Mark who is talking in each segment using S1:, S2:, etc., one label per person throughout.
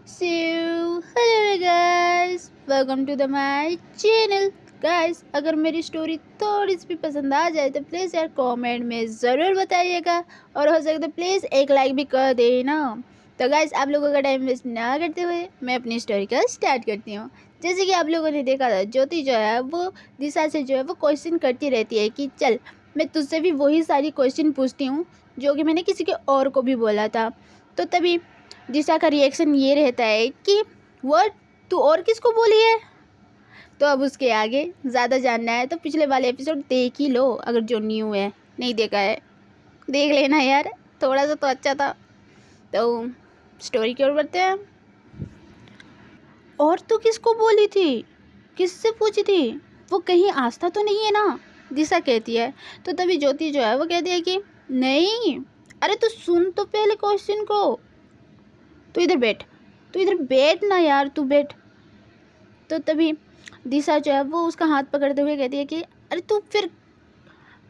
S1: So, hello guys, welcome to the my channel. Guys अगर मेरी story थोड़ी सी भी पसंद आ जाए तो प्लीज़ यार कमेंट में ज़रूर बताइएगा और हो सके तो प्लीज़ एक लाइक भी कर देना। तो गाइस आप लोगों का टाइम वेस्ट ना करते हुए मैं अपनी स्टोरी का स्टार्ट करती हूँ। जैसे कि आप लोगों ने देखा था, ज्योति जो है वो दिशा से जो है वो क्वेश्चन करती रहती है कि चल मैं तुझसे भी वही सारी क्वेश्चन पूछती हूँ जो कि मैंने किसी के और को भी बोला था। तो तभी दिशा का रिएक्शन ये रहता है कि व्हाट, तू और किसको बोली है। तो अब उसके आगे ज़्यादा जानना है तो पिछले वाले एपिसोड देख ही लो, अगर जो न्यू है नहीं देखा है देख लेना यार, थोड़ा सा तो अच्छा था। तो स्टोरी की ओर बढ़ते हैं। और तू किसको बोली थी, किससे पूछी थी, वो कहीं आस्था तो नहीं है ना, दिशा कहती है। तो तभी ज्योति जो है वो कहती है कि नहीं, अरे तू सुन तो पहले क्वेश्चन को, तू इधर बैठ, तू इधर बैठ ना यार, तू बैठ। तो तभी दिशा जो है वो उसका हाथ पकड़ते हुए कहती है कि अरे तू फिर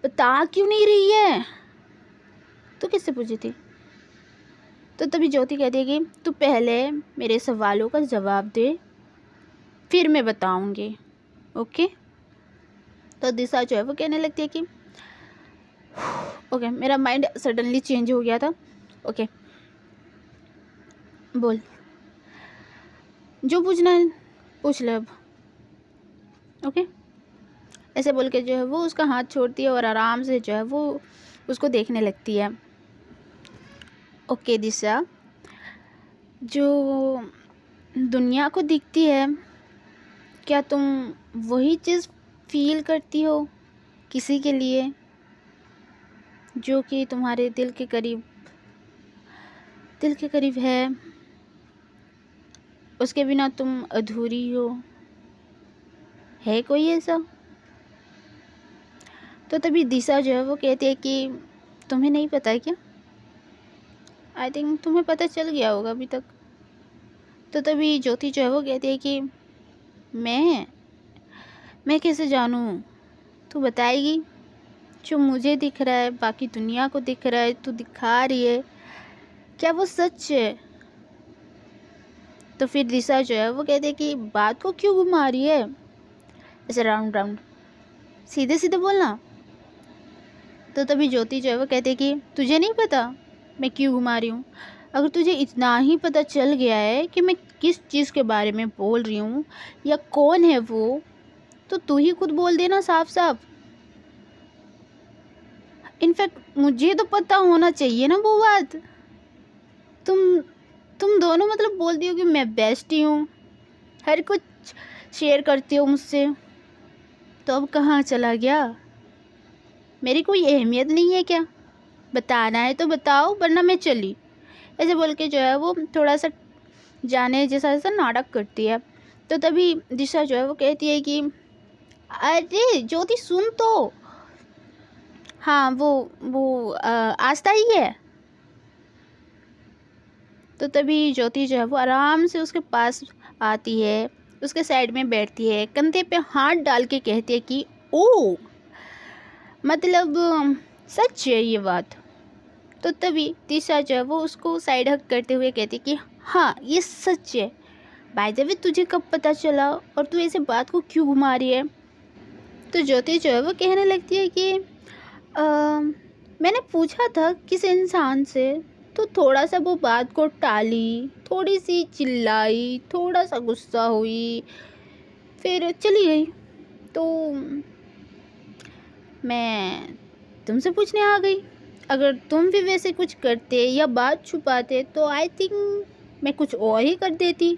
S1: बता क्यों नहीं रही है, तू किससे पूछी थी। तो तभी ज्योति कहती है कि तू पहले मेरे सवालों का जवाब दे, फिर मैं बताऊंगी, ओके। तो दिशा जो है वो कहने लगती है कि ओके, मेरा माइंड सडनली चेंज हो गया था, ओके बोल, जो पूछना है पूछ ले अब, ओके। ऐसे बोल के जो है वो उसका हाथ छोड़ती है और आराम से जो है वो उसको देखने लगती है। ओके दिशा, जो दुनिया को दिखती है, क्या तुम वही चीज़ फील करती हो किसी के लिए जो कि तुम्हारे दिल के करीब है, उसके बिना तुम अधूरी हो, है कोई ऐसा। तो तभी दिशा जो है वो कहती है कि तुम्हें नहीं पता है क्या, आई थिंक तुम्हें पता चल गया होगा अभी तक। तो तभी ज्योति जो है वो कहती है कि मैं कैसे जानूँ, तू बताएगी। जो मुझे दिख रहा है, बाकी दुनिया को दिख रहा है, तू दिखा रही है, क्या वो सच है। तो फिर दिशा जो है वो कहती है कि बात को क्यों घुमा रही है, ऐसे राउंड राउंड, सीधे सीधे बोलना। तो तभी ज्योति जो है वो कहती है कि तुझे नहीं पता मैं क्यों घुमा रही हूँ। अगर तुझे इतना ही पता चल गया है कि मैं किस चीज़ के बारे में बोल रही हूँ या कौन है वो, तो तू ही खुद बोल देना साफ साफ। इनफैक्ट मुझे तो पता होना चाहिए ना वो बात। तुम दोनों मतलब बोलती हो कि मैं बेस्ट ही हूँ, हर कुछ शेयर करती हो मुझसे, तो अब कहाँ चला गया, मेरी कोई अहमियत नहीं है क्या, बताना है तो बताओ वरना मैं चली। ऐसे बोल के जो है वो थोड़ा सा जाने जैसा ऐसा नाटक करती है। तो तभी दिशा जो है वो कहती है कि अरे ज्योति सुन तो, हाँ वो आस्था ही है। तो तभी ज्योति जो है वो आराम से उसके पास आती है, उसके साइड में बैठती है, कंधे पे हाथ डाल के कहती है कि ओ मतलब सच है ये बात। तो तभी दिशा जो है वो उसको साइड हक करते हुए कहती है कि हाँ ये सच है। बाय द वे तुझे कब पता चला और तू ऐसे बात को क्यों घुमा रही है। तो ज्योति जो है वो कहने लगती है कि मैंने पूछा था किस इंसान से, तो थोड़ा सा वो बात को टाली, थोड़ी सी चिल्लाई, थोड़ा सा गुस्सा हुई, फिर चली गई। तो मैं तुमसे पूछने आ गई। अगर तुम भी वैसे कुछ करते या बात छुपाते तो आई थिंक मैं कुछ और ही कर देती।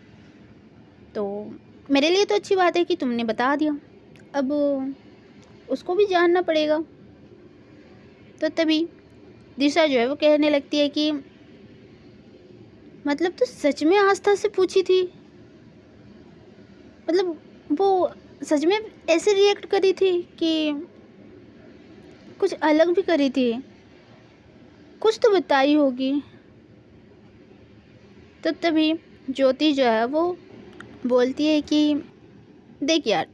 S1: तो मेरे लिए तो अच्छी बात है कि तुमने बता दिया, अब उसको भी जानना पड़ेगा। तो तभी दिशा जो है वो कहने लगती है कि मतलब तू सच में आस्था से पूछी थी, मतलब वो सच में ऐसे रिएक्ट करी थी कि कुछ अलग भी करी थी, कुछ तो बताई होगी। तो तभी ज्योति जो है वो बोलती है कि देख यार,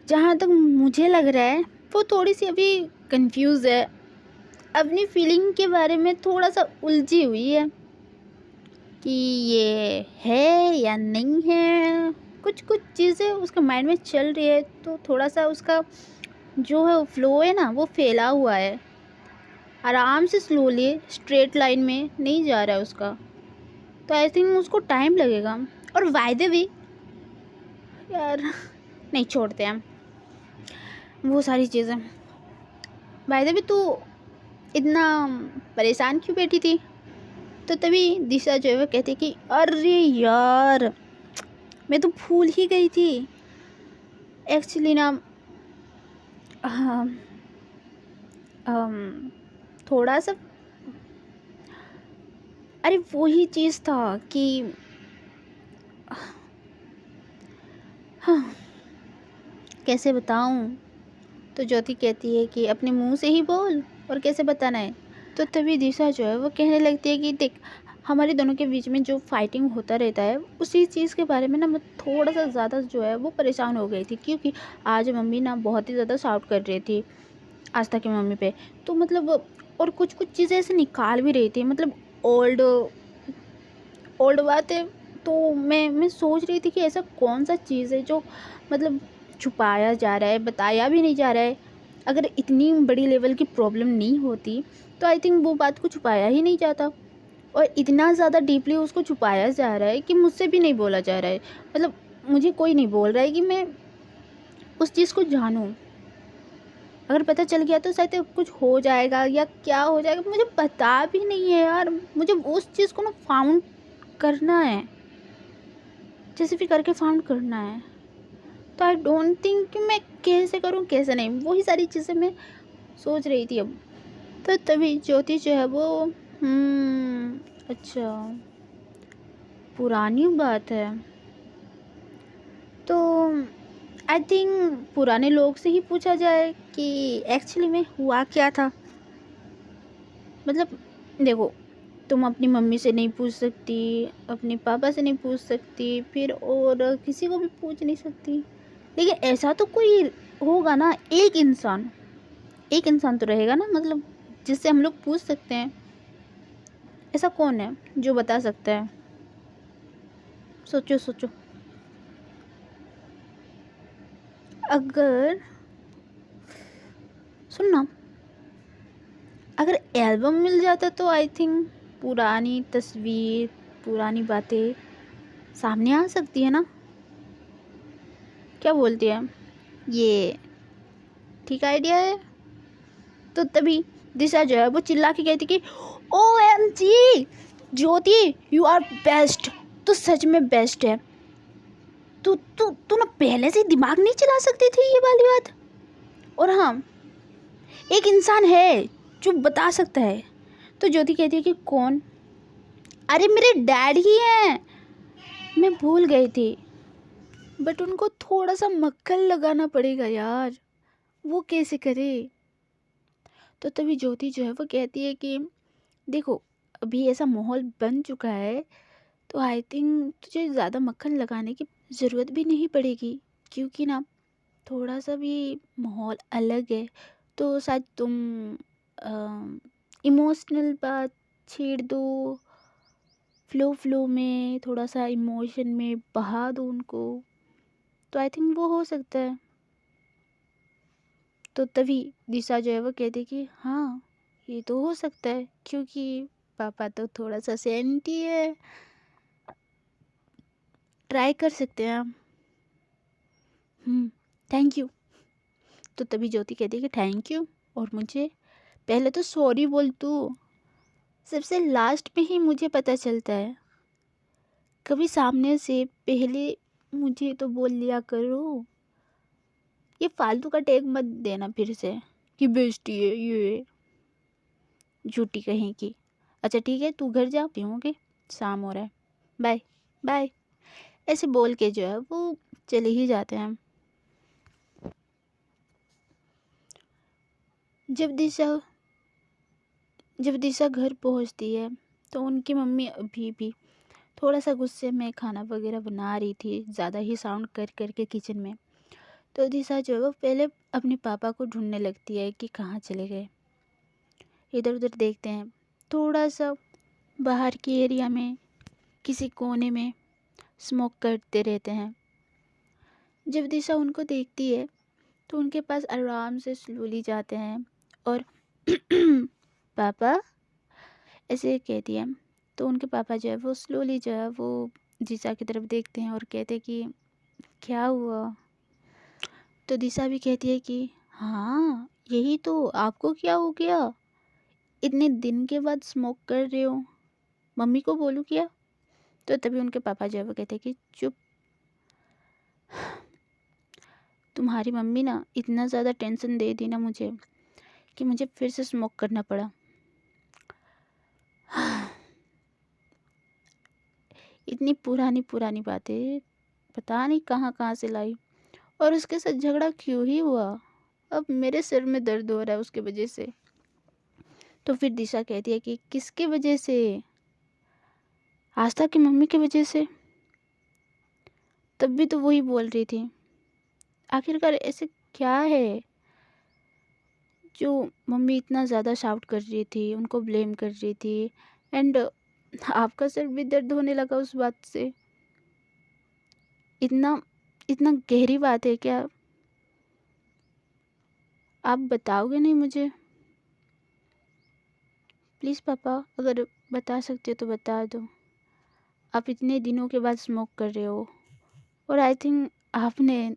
S1: जहाँ तक मुझे लग रहा है वो थोड़ी सी अभी कंफ्यूज है, अपनी फीलिंग के बारे में थोड़ा सा उलझी हुई है। कि ये है या नहीं है, कुछ कुछ चीज़ें उसके माइंड में चल रही है। तो थोड़ा सा उसका जो है फ्लो है ना, वो फैला हुआ है, आराम से स्लोली स्ट्रेट लाइन में नहीं जा रहा है उसका। तो आई थिंक उसको टाइम लगेगा। और वायदे भी यार नहीं छोड़ते हम वो सारी चीज़ें। वायदे भी तू इतना परेशान क्यों बैठी थी? तो तभी दिशा जो है वो कहती कि अरे यार, मैं तो भूल ही गई थी एक्चुअली ना। हाँ, थोड़ा सा, अरे वो ही चीज़ था कि हाँ, कैसे बताऊँ। तो ज्योति कहती है कि अपने मुंह से ही बोल, और कैसे बताना है। तो तभी दिशा जो है वो कहने लगती है कि देख, हमारे दोनों के बीच में जो फाइटिंग होता रहता है, उसी चीज़ के बारे में ना मैं थोड़ा सा ज़्यादा जो है वो परेशान हो गई थी, क्योंकि आज मम्मी ना बहुत ही ज़्यादा शाउट कर रही थी आस्था की मम्मी पे। तो मतलब और कुछ कुछ चीज़ें ऐसे निकाल भी रही थी, मतलब ओल्ड ओल्ड बात है। तो मैं सोच रही थी कि ऐसा कौन सा चीज़ है जो मतलब छुपाया जा रहा है, बताया भी नहीं जा रहा है। अगर इतनी बड़ी लेवल की प्रॉब्लम नहीं होती तो आई थिंक वो बात को छुपाया ही नहीं जाता। और इतना ज़्यादा डीपली उसको छुपाया जा रहा है कि मुझसे भी नहीं बोला जा रहा है। मतलब मुझे कोई नहीं बोल रहा है कि मैं उस चीज़ को जानूं। अगर पता चल गया तो शायद कुछ हो जाएगा या क्या हो जाएगा, मुझे पता भी नहीं है यार। मुझे उस चीज़ को ना फाउंड करना है, जैसे भी करके फाउंड करना है। तो आई डोंट थिंक कि मैं कैसे करूँ कैसे नहीं, वही सारी चीज़ें मैं सोच रही थी अब। तो तभी ज्योति जो है वो अच्छा, पुरानी बात है। तो आई थिंक पुराने लोग से ही पूछा जाए कि एक्चुअली में हुआ क्या था। मतलब देखो, तुम अपनी मम्मी से नहीं पूछ सकती, अपने पापा से नहीं पूछ सकती, फिर और किसी को भी पूछ नहीं सकती। लेकिन ऐसा तो कोई होगा ना, एक इंसान तो रहेगा ना, मतलब जिससे हम लोग पूछ सकते हैं। ऐसा कौन है जो बता सकता है? सोचो सोचो। अगर सुनना, अगर एल्बम मिल जाता तो आई थिंक पुरानी तस्वीर, पुरानी बातें सामने आ सकती है ना। क्या बोलती है? ये ठीक आइडिया है। तो तभी दिशा जो है वो चिल्ला के कहती कि OMG Jyoti, you are best. तो सच में बेस्ट है। तू तू तू ना पहले से ही दिमाग नहीं चला सकती थी ये वाली बात। और हाँ, एक इंसान है जो बता सकता है। तो ज्योति कहती है कि कौन? अरे मेरे डैड ही हैं। मैं भूल गई थी, बट उनको थोड़ा सा मक्खन लगाना पड़ेगा यार, वो कैसे करे। तो तभी ज्योति जो है वो कहती है कि देखो, अभी ऐसा माहौल बन चुका है, तो आई थिंक तुझे ज़्यादा मक्खन लगाने की ज़रूरत भी नहीं पड़ेगी, क्योंकि ना थोड़ा सा भी माहौल अलग है। तो शायद तुम इमोशनल बात छेड़ दो, फ्लो फ्लो में थोड़ा सा इमोशन में बहा दो उनको, तो आई थिंक वो हो सकता है। तो तभी दिशा जो है वो कहती कि हाँ, ये तो हो सकता है, क्योंकि पापा तो थोड़ा सा सेंटी है, ट्राई कर सकते हैं हम। Thank you. तो तभी ज्योति कहती है कि थैंक यू, और मुझे पहले तो सॉरी बोल तू, सबसे लास्ट में ही मुझे पता चलता है। कभी सामने से पहले मुझे तो बोल लिया करो। ये फालतू का टैग मत देना फिर से कि बेइज्जती है ये, झूठी कहीं की। अच्छा ठीक है, तू घर जा, पीऊँगी, शाम हो रहा है, बाय बाय। ऐसे बोल के जो है वो चले ही जाते हैं। जब दिशा जब दिशा घर पहुंचती है तो उनकी मम्मी अभी भी थोड़ा सा गुस्से में खाना वगैरह बना रही थी, ज़्यादा ही साउंड कर करके किचन में। तो दिशा जो है वो पहले अपने पापा को ढूंढने लगती है कि कहाँ चले गए। इधर उधर देखते हैं, थोड़ा सा बाहर की एरिया में किसी कोने में स्मोक करते रहते हैं। जब दिशा उनको देखती है तो उनके पास आराम से स्लोली जाते हैं और पापा ऐसे कहती है। तो उनके पापा जो है वो स्लोली जो है वो दिशा की तरफ देखते हैं और कहते हैं कि क्या हुआ। तो दिशा भी कहती है कि हाँ यही तो, आपको क्या हो गया, इतने दिन के बाद स्मोक कर रहे हो, मम्मी को बोलूँ क्या। तो तभी उनके पापा जो है वो कहते हैं कि चुप, तुम्हारी मम्मी ना इतना ज़्यादा टेंशन दे दी ना मुझे कि मुझे फिर से स्मोक करना पड़ा। इतनी पुरानी पुरानी बातें पता नहीं कहाँ कहाँ से लाई, और उसके साथ झगड़ा क्यों ही हुआ, अब मेरे सिर में दर्द हो रहा है उसके वजह से। तो फिर दिशा कहती है कि किसके वजह से, आस्था की मम्मी की वजह से। तब भी तो वही बोल रही थी। आखिरकार ऐसे क्या है जो मम्मी इतना ज़्यादा शाउट कर रही थी, उनको ब्लेम कर रही थी, एंड आपका सिर भी दर्द होने लगा उस बात से। इतना इतना गहरी बात है क्या, आप बताओगे नहीं मुझे? प्लीज़ पापा, अगर बता सकते हो तो बता दो। आप इतने दिनों के बाद स्मोक कर रहे हो, और आई थिंक आपने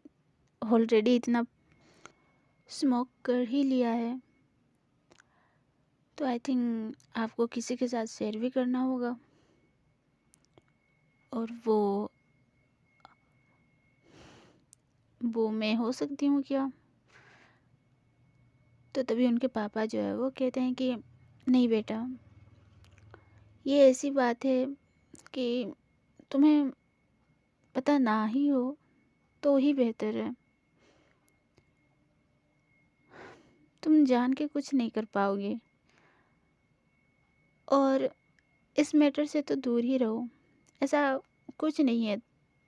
S1: ऑलरेडी इतना स्मोक कर ही लिया है, तो आई थिंक आपको किसी के साथ शेयर भी करना होगा, और वो मैं हो सकती हूँ क्या। तो तभी उनके पापा जो है वो कहते हैं कि नहीं बेटा, ये ऐसी बात है कि तुम्हें पता ना ही हो तो ही बेहतर है, तुम जान के कुछ नहीं कर पाओगे, और इस मैटर से तो दूर ही रहो, ऐसा कुछ नहीं है,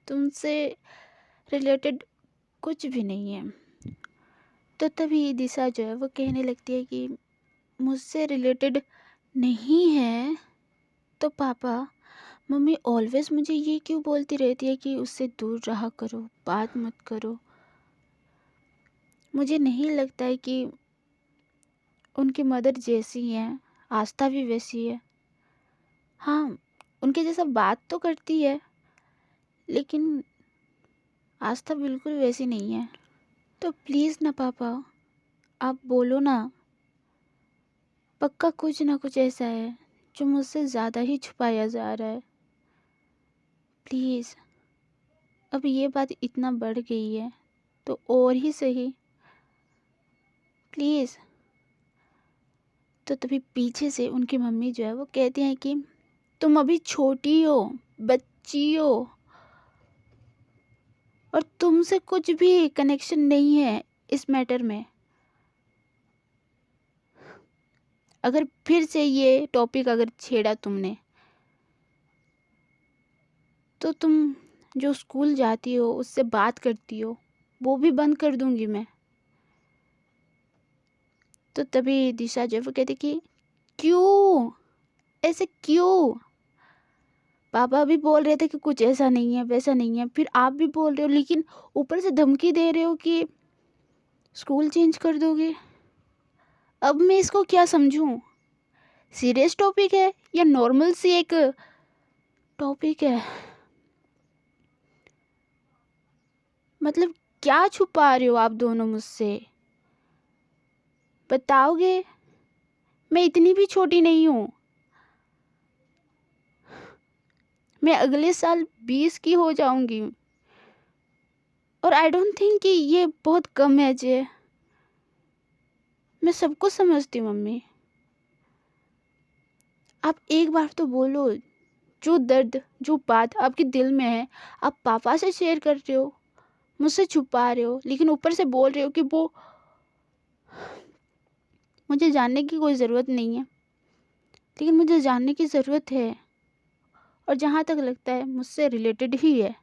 S1: तुमसे रिलेटेड कुछ भी नहीं है। तो तभी दिशा जो है वो कहने लगती है कि मुझसे रिलेटेड नहीं है तो पापा, मम्मी ऑलवेज मुझे ये क्यों बोलती रहती है कि उससे दूर रहा करो, बात मत करो। मुझे नहीं लगता है कि उनकी मदर जैसी हैं, आस्था भी वैसी है। हाँ, उनके जैसा बात तो करती है, लेकिन आस्था बिल्कुल वैसी नहीं है। तो प्लीज़ ना पापा, आप बोलो ना, पक्का कुछ ना कुछ ऐसा है जो मुझसे ज़्यादा ही छुपाया जा रहा है। प्लीज़, अब ये बात इतना बढ़ गई है तो और ही सही, प्लीज़। तो तभी पीछे से उनकी मम्मी जो है वो कहती हैं कि तुम अभी छोटी हो, बच्ची हो, और तुमसे कुछ भी कनेक्शन नहीं है इस मैटर में। अगर फिर से ये टॉपिक अगर छेड़ा तुमने, तो तुम जो स्कूल जाती हो, उससे बात करती हो, वो भी बंद कर दूंगी मैं। तो तभी दिशा जो है वो कहती कि क्यों, ऐसे क्यों? पापा भी बोल रहे थे कि कुछ ऐसा नहीं है, वैसा नहीं है, फिर आप भी बोल रहे हो, लेकिन ऊपर से धमकी दे रहे हो कि स्कूल चेंज कर दोगे। अब मैं इसको क्या समझूं? सीरियस टॉपिक है या नॉर्मल सी एक टॉपिक है? मतलब क्या छुपा रहे हो आप दोनों मुझसे? बताओगे? मैं इतनी भी छोटी नहीं हूँ, मैं अगले साल 20 की हो जाऊंगी, और आई डोंट थिंक कि ये बहुत कम एज है। मैं सब कुछ समझती हूँ मम्मी, आप एक बार तो बोलो, जो दर्द, जो बात आपके दिल में है, आप पापा से शेयर कर रहे हो, मुझसे छुपा रहे हो, लेकिन ऊपर से बोल रहे हो कि वो मुझे जानने की कोई ज़रूरत नहीं है, लेकिन मुझे जानने की ज़रूरत है, और जहाँ तक लगता है मुझसे रिलेटेड ही है।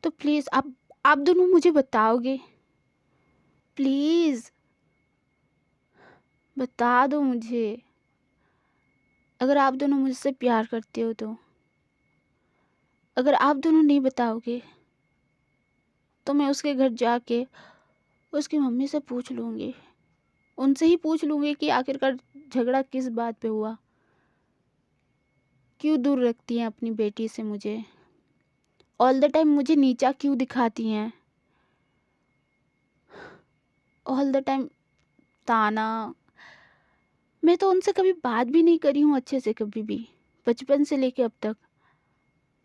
S1: तो प्लीज़ आप दोनों मुझे बताओगे? प्लीज़ बता दो मुझे, अगर आप दोनों मुझसे प्यार करते हो तो। अगर आप दोनों नहीं बताओगे तो मैं उसके घर जाके उसकी मम्मी से पूछ लूँगी, उनसे ही पूछ लूँगी कि आखिरकार झगड़ा किस बात पे हुआ, क्यों दूर रखती हैं अपनी बेटी से मुझे, ऑल द टाइम मुझे नीचा क्यों दिखाती हैं, ऑल द टाइम ताना। मैं तो उनसे कभी बात भी नहीं करी हूँ अच्छे से, कभी भी, बचपन से लेके अब तक,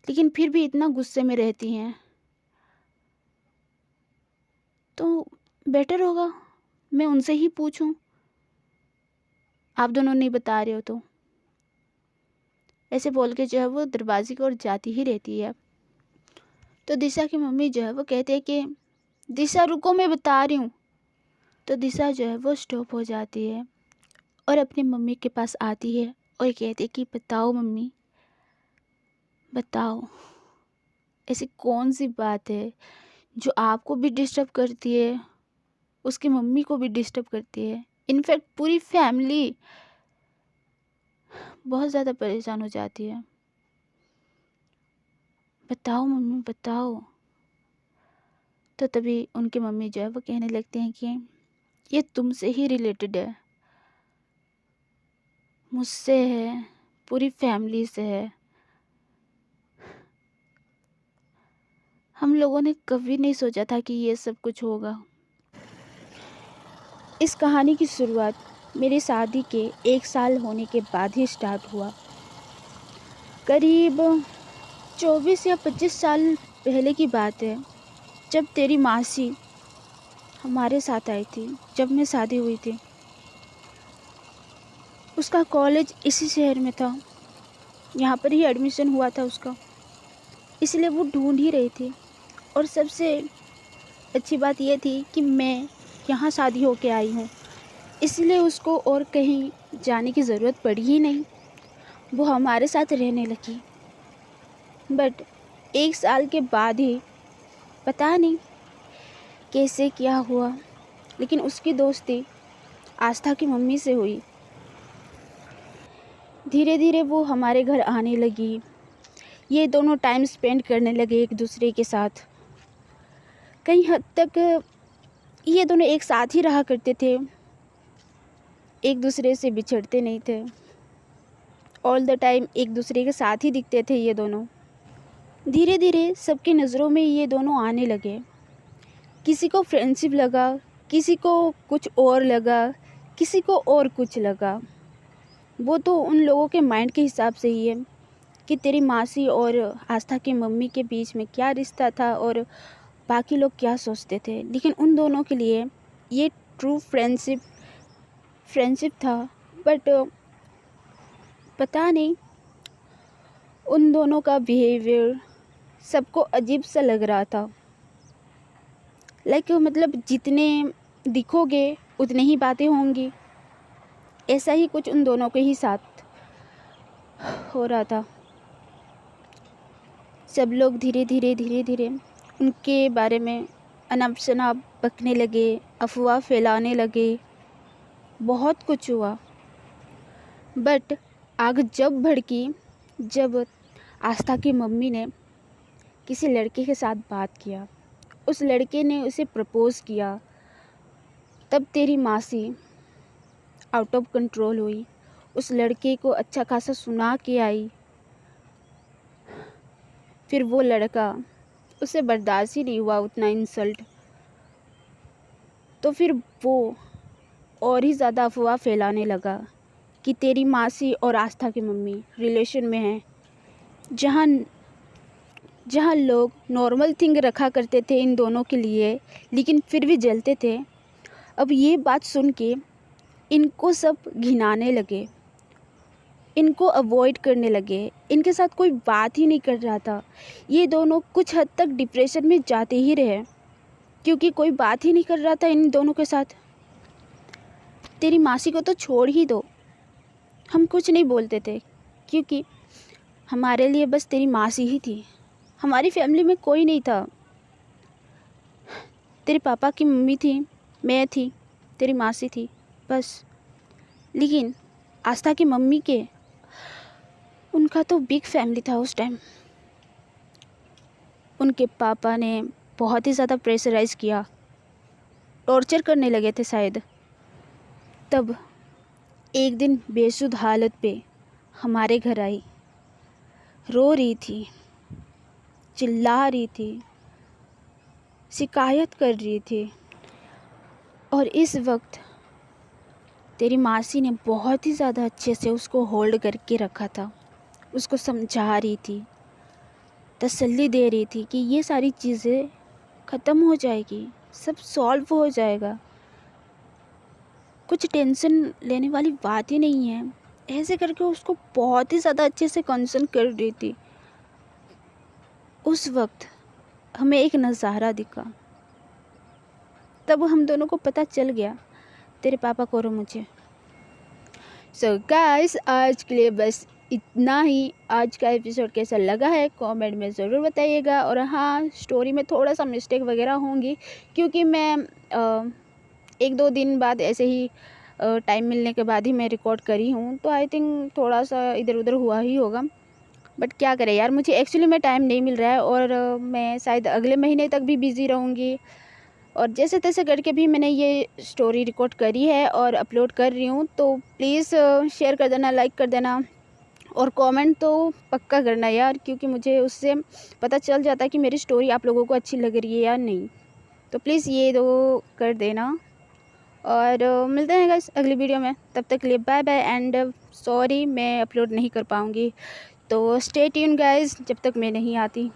S1: लेकिन फिर भी इतना गुस्से में रहती हैं। तो बेटर होगा मैं उनसे ही पूछूं, आप दोनों नहीं बता रहे हो तो। ऐसे बोल के जो है वो दरवाजे की ओर जाती ही रहती है। तो दिशा की मम्मी जो है वो कहती है कि दिशा रुको, मैं बता रही हूँ। तो दिशा जो है वो स्टॉप हो जाती है और अपनी मम्मी के पास आती है और कहती है कि बताओ मम्मी, बताओ, ऐसी कौन सी बात है जो आपको भी डिस्टर्ब करती है, उसकी मम्मी को भी डिस्टर्ब करती है, इनफैक्ट पूरी फैमिली बहुत ज़्यादा परेशान हो जाती है। बताओ मम्मी बताओ। तो तभी उनकी मम्मी जो है वो कहने लगती हैं कि ये तुमसे ही रिलेटेड है, मुझसे है, पूरी फैमिली से है। हम लोगों ने कभी नहीं सोचा था कि ये सब कुछ होगा। इस कहानी की शुरुआत मेरी शादी के 1 साल होने के बाद ही स्टार्ट हुआ। करीब 24 या 25 साल पहले की बात है, जब तेरी मासी हमारे साथ आई थी, जब मैं शादी हुई थी। उसका कॉलेज इसी शहर में था, यहाँ पर ही एडमिशन हुआ था उसका, इसलिए वो ढूंढ ही रही थी। और सबसे अच्छी बात ये थी कि मैं यहाँ शादी होके आई हूँ, इसलिए उसको और कहीं जाने की ज़रूरत पड़ी ही नहीं, वो हमारे साथ रहने लगी। बट 1 साल के बाद ही पता नहीं कैसे क्या हुआ, लेकिन उसकी दोस्ती आस्था की मम्मी से हुई। धीरे धीरे वो हमारे घर आने लगी, ये दोनों टाइम स्पेंड करने लगे एक दूसरे के साथ। कई हद तक ये दोनों एक साथ ही रहा करते थे, एक दूसरे से बिछड़ते नहीं थे, ऑल द टाइम एक दूसरे के साथ ही दिखते थे ये दोनों। धीरे धीरे सबकी नज़रों में ये दोनों आने लगे, किसी को फ्रेंडशिप लगा, किसी को कुछ और लगा, किसी को और कुछ लगा। वो तो उन लोगों के माइंड के हिसाब से ही है कि तेरी मासी और आस्था की मम्मी के बीच में क्या रिश्ता था और बाकी लोग क्या सोचते थे, लेकिन उन दोनों के लिए ये ट्रू फ्रेंडशिप था। बट पता नहीं उन दोनों का बिहेवियर सबको अजीब सा लग रहा था। मतलब जितने दिखोगे उतने ही बातें होंगी, ऐसा ही कुछ उन दोनों के ही साथ हो रहा था। सब लोग धीरे धीरे उनके बारे में अनाप शनाप बकने लगे, अफवाह फैलाने लगे, बहुत कुछ हुआ। बट आग जब भड़की, जब आस्था की मम्मी ने किसी लड़के के साथ बात किया, उस लड़के ने उसे प्रपोज़ किया, तब तेरी मासी आउट ऑफ कंट्रोल हुई, उस लड़के को अच्छा खासा सुना के आई। फिर वो लड़का, उसे बर्दाश्त ही नहीं हुआ उतना इंसल्ट, तो फिर वो और ही ज़्यादा अफवाह फैलाने लगा कि तेरी मासी और आस्था की मम्मी रिलेशन में हैं। जहाँ लोग नॉर्मल थिंग रखा करते थे इन दोनों के लिए, लेकिन फिर भी जलते थे, अब ये बात सुन के इनको सब घिनाने लगे, इनको अवॉइड करने लगे, इनके साथ कोई बात ही नहीं कर रहा था। ये दोनों कुछ हद तक डिप्रेशन में जाते ही रहे, क्योंकि कोई बात ही नहीं कर रहा था इन दोनों के साथ। तेरी मासी को तो छोड़ ही दो, हम कुछ नहीं बोलते थे, क्योंकि हमारे लिए बस तेरी मासी ही थी, हमारी फैमिली में कोई नहीं था। तेरे पापा की मम्मी थी, मैं थी, तेरी मासी थी, बस। लेकिन आस्था की मम्मी के, उनका तो बिग फैमिली था उस टाइम। उनके पापा ने बहुत ही ज़्यादा प्रेशराइज़ किया, टॉर्चर करने लगे थे शायद। तब एक दिन बेसुध हालत पे हमारे घर आई, रो रही थी, चिल्ला रही थी, शिकायत कर रही थी। और इस वक्त तेरी मासी ने बहुत ही ज़्यादा अच्छे से उसको होल्ड करके रखा था, उसको समझा रही थी, तसल्ली दे रही थी कि ये सारी चीज़ें ख़त्म हो जाएगी, सब सॉल्व हो जाएगा, कुछ टेंशन लेने वाली बात ही नहीं है। ऐसे करके उसको बहुत ही ज़्यादा अच्छे से कंसर्न कर रही थी। उस वक्त हमें एक नज़ारा दिखा, तब हम दोनों को पता चल गया, तेरे पापा को और मुझे। सो गाइस, आज के लिए बस इतना ही। आज का एपिसोड कैसा लगा है कमेंट में ज़रूर बताइएगा। और हाँ, स्टोरी में थोड़ा सा मिस्टेक वगैरह होंगी, क्योंकि मैं 1-2 दिन बाद ऐसे ही टाइम मिलने के बाद ही मैं रिकॉर्ड करी हूँ, तो आई थिंक थोड़ा सा इधर उधर हुआ ही होगा। बट क्या करें यार, मुझे एक्चुअली में टाइम नहीं मिल रहा है, और मैं शायद अगले महीने तक भी बिज़ी रहूँगी। और जैसे तैसे करके भी मैंने ये स्टोरी रिकॉर्ड करी है और अपलोड कर रही हूँ, तो प्लीज़ शेयर कर देना, लाइक कर देना, और कमेंट तो पक्का करना यार, क्योंकि मुझे उससे पता चल जाता है कि मेरी स्टोरी आप लोगों को अच्छी लग रही है या नहीं। तो प्लीज़ ये दो कर देना। और मिलते हैं गाइस अगली वीडियो में, तब तक के लिए बाय बाय। एंड सॉरी मैं अपलोड नहीं कर पाऊँगी, तो स्टे ट्यून गाइस जब तक मैं नहीं आती।